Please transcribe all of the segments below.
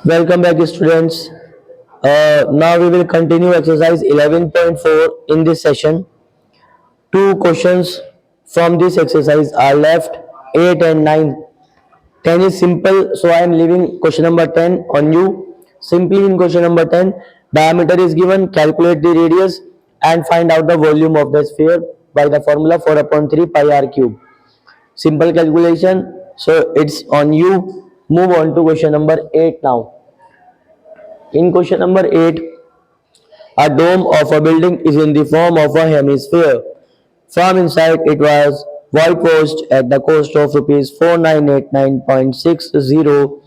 Welcome back, students. Now we will continue exercise 11.4 in this session. Two questions from this exercise are left, 8 and 9. 10 is simple, so I am leaving question number 10 on you. Simply in question number 10, diameter is given, calculate the radius and find out the volume of the sphere by the formula 4 upon 3 pi r cube. Simple calculation, so it's on you. Move on to question number 8 now. In question number 8, a dome of a building is in the form of a hemisphere. From inside, it was whitewashed at the cost of rupees 4989.60.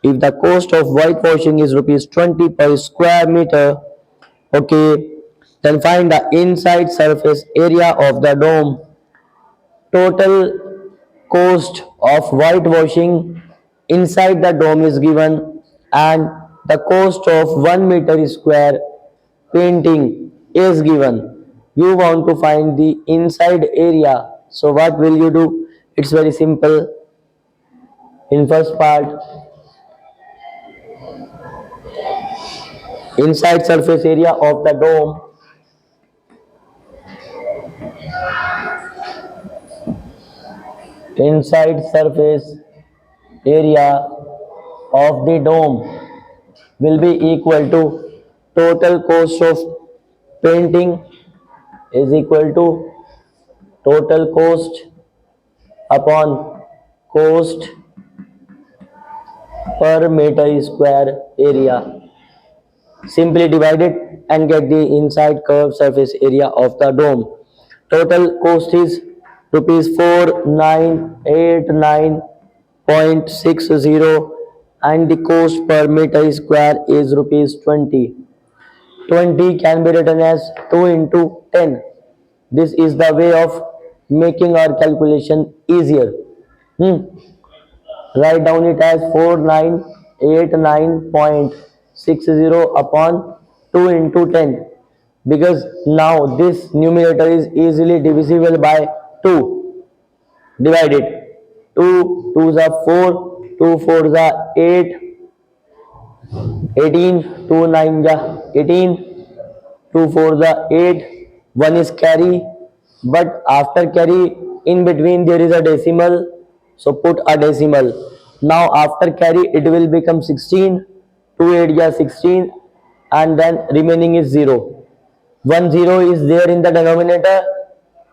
If the cost of whitewashing is rupees 20 per square meter, okay, then find the inside surface area of the dome. Total cost of whitewashing inside the dome is given, and the cost of 1 meter square painting is given. You want to find the inside area, so what will you do? It's very simple. In first part, inside surface area of the dome, inside surface area of the dome will be equal to total cost of painting is equal to total cost upon cost per meter square area. Simply divide it and get the inside curved surface area of the dome. Total cost is rupees 4989.60 and the cost per meter square is rupees 20. 20 can be written as 2 into 10. This is the way of making our calculation easier. Write down it as 4989.60 upon 2 into 10, because now this numerator is easily divisible by 2. Divide it. 2 2s are 4, 2 4s are 8, 18, 2 9s are 18, 2 4s are 8, 1 is carry, but after carry in between there is a decimal, so put a decimal. Now after carry it will become 16, 2 8 is 16, and then remaining is 0. 1 0 is there in the denominator,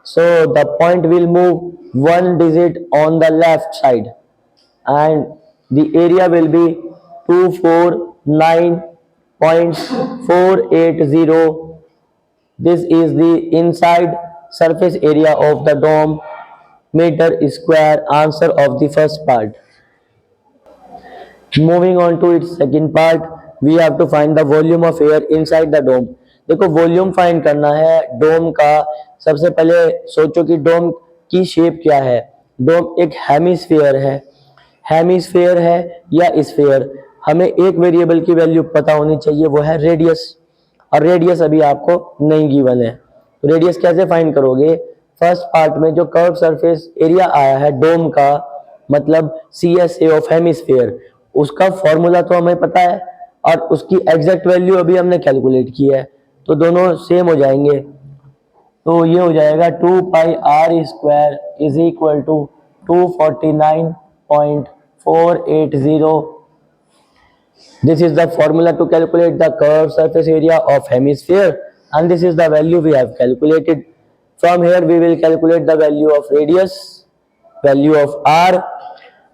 so the point will move one digit on the left side, and the area will be 249.480. This is the inside surface area of the dome, meter square. Answer of the first part. Moving on to its second part, we have to find the volume of air inside the dome. देखो volume find करना है डोम का. सबसे पहले सोचो कि डोम की shape क्या है. डोम एक हेमिस्फीयर है या स्फीयर. हमें एक वेरिएबल की वैल्यू पता होनी चाहिए, वो है रेडियस, और रेडियस अभी आपको नहीं गिवन है. तो रेडियस कैसे फाइंड करोगे? फर्स्ट पार्ट में जो कर्व सरफेस एरिया आया है डोम का, मतलब CSA ऑफ हेमिस्फीयर, उसका फॉर्मूला तो हमें पता है और उसकी एग्जैक्ट वैल्यू अभी हमने कैलकुलेट की है, तो दोनों सेम हो जाएंगे. तो ये हो जाएगा 2 pi r square is equal to 249.480. This is the formula to calculate the curved surface area of hemisphere, and this is the value we have calculated. From here we will calculate the value of radius, value of r,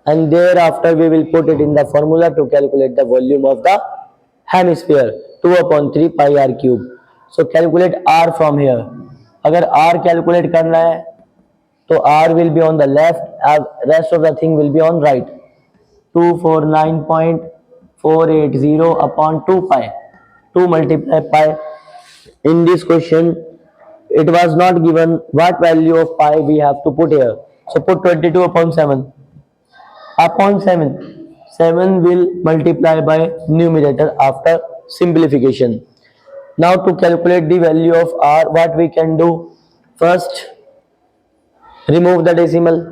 and thereafter we will put it in the formula to calculate the volume of the hemisphere, 2 upon 3 pi r cube. So calculate r from here. अगर r calculate करना है तो r will be on the left, rest of the thing will be on right. 249.480 upon 2 pi. 2 multiply pi. In this question it was not given what value of pi we have to put here, so put 22 upon 7. Upon 7 will multiply by numerator after simplification. Now to calculate the value of r, what we can do? First remove the decimal,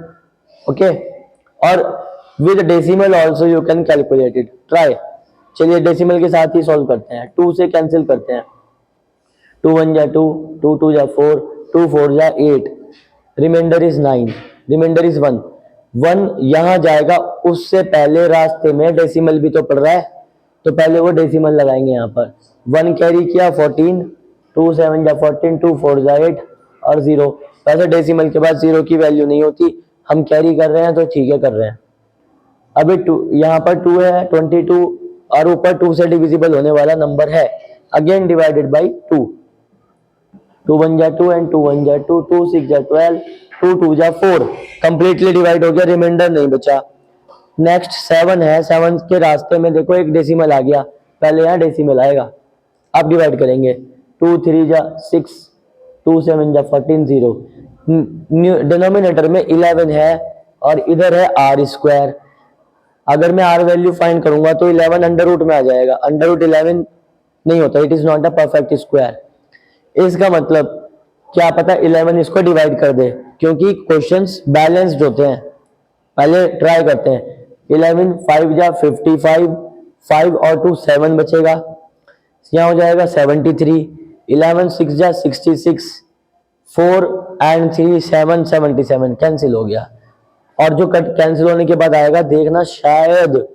okay, और with decimal also you can calculate it, try. चलिए decimal के साथ ही solve करते हैं, 2 से cancel करते हैं, 2 1 जा 2, 2 2 जा 4, 2 4 जा 8, रिमाइंडर इज 9, रिमाइंडर इज 1, 1 यहाँ जाएगा, उससे पहले रास्ते में डेसिमल भी तो पड़ रहा है, तो पहले वो डेसिमल लगाएंगे यहाँ पर। 1 कैरी किया 14, 2 7 जा 14, 2 4 जा 8 और 0। वैसे डेसिमल के बाद 0 की वैल्यू नहीं होती, हम कैरी कर रहे हैं तो ठीक है कर रहे हैं। अभी 2 यहाँ पर 2 है 22 और ऊपर 2 से डिविजिबल होने वाला नंबर है, अगेन डिवाइडेड बाई 2, 2 1 जा 2 एंड 2 1 जा 2, 2 6 जा 12, 2 2 जा 4, कंप्लीटली डिवाइड हो गया, रिमाइंडर नहीं बचा। नेक्स्ट 7 है, 7 के रास्ते में देखो एक डेसिमल आ गया, पहले यहाँ डेसिमल आएगा, अब डिवाइड करेंगे, 2 3 जा 6, 2 7 जा 14, 0, डिनोमिनेटर में 11 है और इधर है आर स्क्वायर। अगर मैं आर वैल्यू फाइंड करूंगा तो 11 अंडर रूट में आ जाएगा, अंडर रूट 11 नहीं होता, it is not a perfect square. इसका मतलब क्या पता 11 इसको डिवाइड कर दे, क्योंकि क्वेश्चंस बैलेंस्ड होते हैं। पहले ट्राई करते हैं, 11 5 जा 55, 5 और 2 7 बचेगा, यहाँ हो जाएगा 73, 11 6 जा 66, 4 एंड 3 7 77, कैंसिल हो गया। और जो कट कैंसिल होने के बाद आएगा, देखना शायद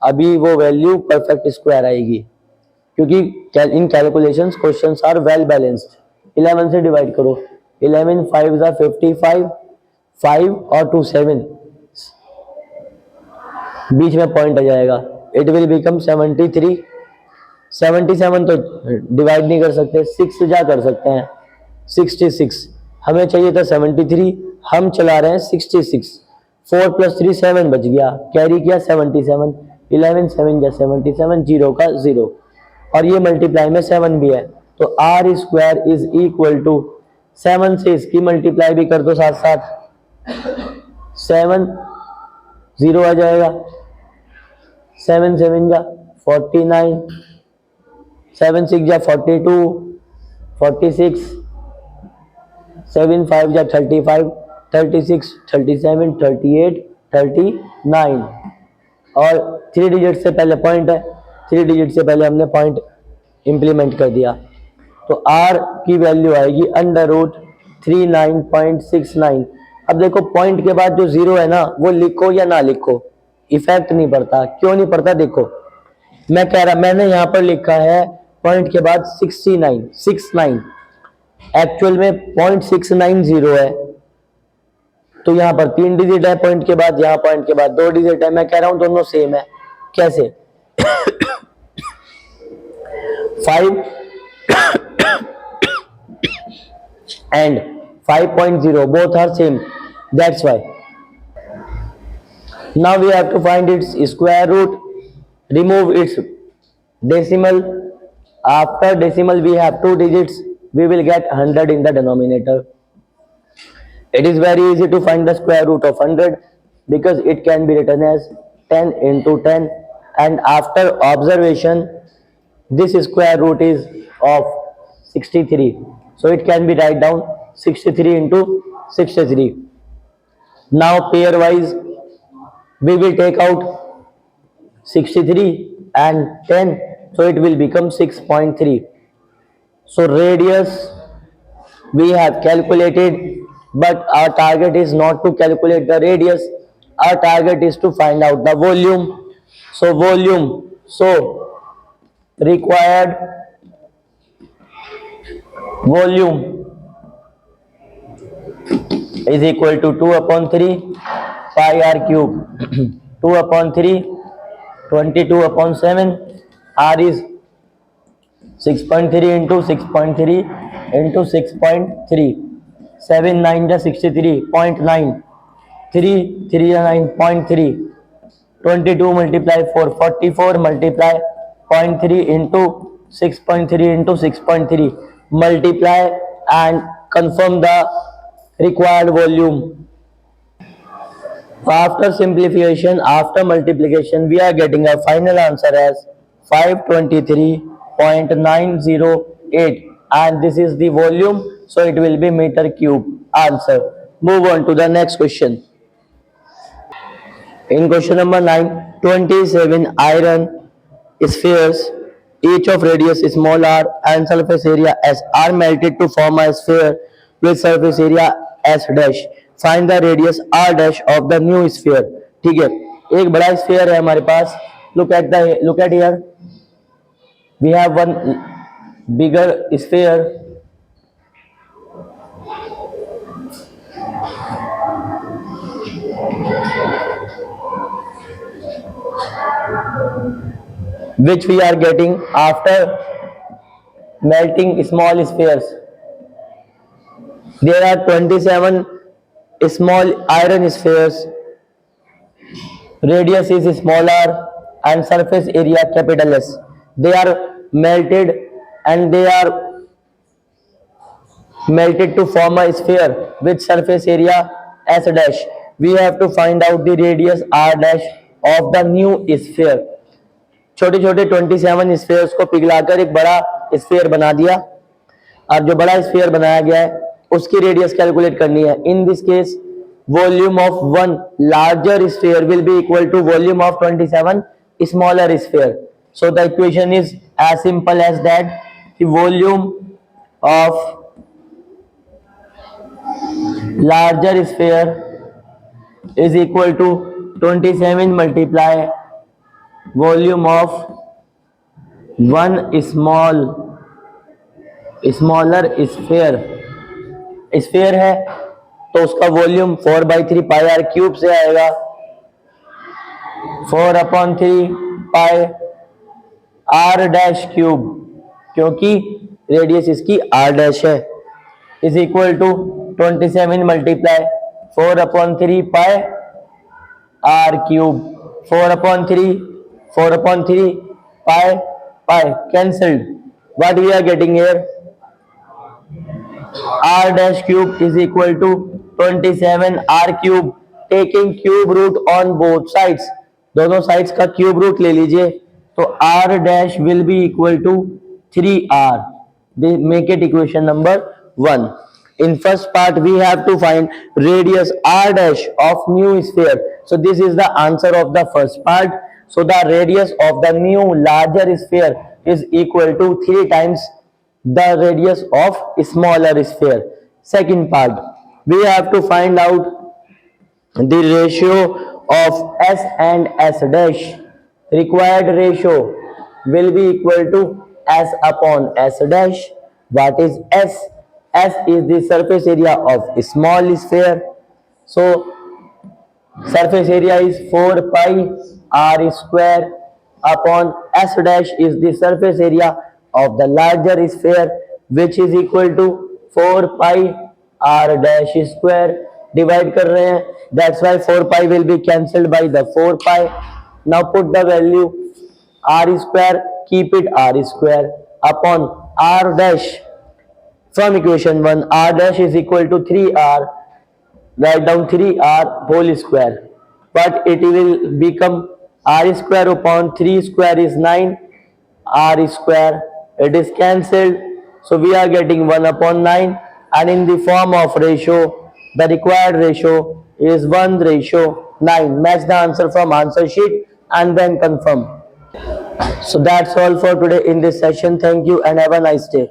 अभी वो वैल्यू परफेक्ट स्क्वायर आएगी, क्योंकि in calculations questions are well balanced. 11 से डिवाइड करो, 11 5 जा 55, 5 और 2 7, बीच में पॉइंट आ जाएगा, इट विल बिकम 73, 77 तो डिवाइड नहीं कर सकते, 6 जा कर सकते हैं 66, हमें चाहिए था 73, हम चला रहे हैं 66, 4 + 3 7 बच गया, कैरी किया 77, 11 7 जा 77, 0 का 0, और ये मल्टीप्लाई में 7 भी है, तो r square is equal to 7 से इसकी मल्टीप्लाई भी कर दो साथ साथ, 7 0 आ जाएगा, 7 7 जा 49, 7 6 जा 42, 46, 7 5 जा 35, 36, 37, 38, 39, और 3 डिजिट से पहले पॉइंट है, 3 डिजिट से पहले हमने पॉइंट इंप्लीमेंट कर दिया, तो आर की वैल्यू आएगी अंडर रूट 39.69। अब देखो पॉइंट के बाद जो 0 है ना, वो लिखो या ना लिखो इफेक्ट नहीं पड़ता। क्यों नहीं पड़ता, देखो मैं कह रहा, मैंने यहाँ पर लिखा है पॉइंट के बाद 69, एक्चुअल में 0.690 है, तो यहाँ पर 3 डिजिट है पॉइंट के बाद, यहाँ पॉइंट के बाद 2 डिजिट है। मैं कह रहा हूं दोनों सेम है, कैसे 5 and 5.0 both are same, that's why now we have to find its square root, remove its decimal, after decimal we have 2 digits, we will get 100 in the denominator. It is very easy to find the square root of 100 because it can be written as 10 into 10, and after observation this square root is of 63, so it can be write down 63 into 63. Now pair wise we will take out 63 and 10, so it will become 6.3. So radius we have calculated, but our target is not to calculate the radius, our target is to find out the volume. So volume, so required volume is equal to 2/3 pi r cube, 2/3 22/7, r is 6.3 into 6.3 into 6.3, 7 9 जा 63, 0.9, 3 3 जा 9.3, 22 multiply 4, 44 multiply 0.3 into 6.3 into 6.3, multiply and confirm the required volume. After simplification, after multiplication, we are getting a final answer as 523.908, and this is the volume, so it will be meter cube answer. Move on to the next question. In question number 9, 27 iron spheres, each of radius small r and surface area s are melted to form a sphere with surface area s dash. Find the radius r dash of the new sphere. ठीक है, एक बड़ा sphere है हमारे पास. Look at here. We have one bigger sphere which we are getting after melting small spheres. There are 27 small iron spheres. Radius is smaller and surface area capital S. They are melted and they are melted to form a sphere with surface area S dash. We have to find out the radius R dash of the new sphere. छोटे छोटे 27 spheres को पिघलाकर एक बड़ा sphere बना दिया, और जो बड़ा स्फीयर बनाया गया है उसकी रेडियस कैलकुलेट करनी है. In this case volume of one larger sphere will be equal to volume of 27 smaller sphere. So the equation is as simple as that. Volume of larger sphere is equal to 27 multiply volume of one smaller sphere. Sphere है तो उसका volume 4/3 pi r cube से आएगा. 4/3 pi r dash cube, क्योंकि radius इसकी r dash है, is equal to 27 multiply 4/3 pi r cube. 4/3 pi cancelled. What we are getting here? r dash cube is equal to 27 r cube. Taking cube root on both sides, दोनों sides का cube root ले लीजिए, तो r dash will be equal to 3r. They make it equation number 1. In first part we have to find radius r dash of new sphere. So this is the answer of the first part. So the radius of the new larger sphere is equal to 3 times the radius of smaller sphere. Second part, we have to find out the ratio of s and s dash. Required ratio will be equal to s upon s dash. What is s? S is the surface area of small sphere. So surface area is 4 pi r square upon s dash is the surface area of the larger sphere, which is equal to 4 pi r dash square. Divide कर रहे हैं, that's why 4 pi will be cancelled by the 4 pi. Now put the value r square, keep it r square upon r dash. From equation 1, r dash is equal to 3r. Write down 3r whole square. But it will become r square upon 3 square is 9. R square, it is cancelled. So we are getting 1 upon 9. And in the form of ratio, the required ratio is 1:9. Match the answer from answer sheet and then confirm. So that's all for today in this session. Thank you and have a nice day.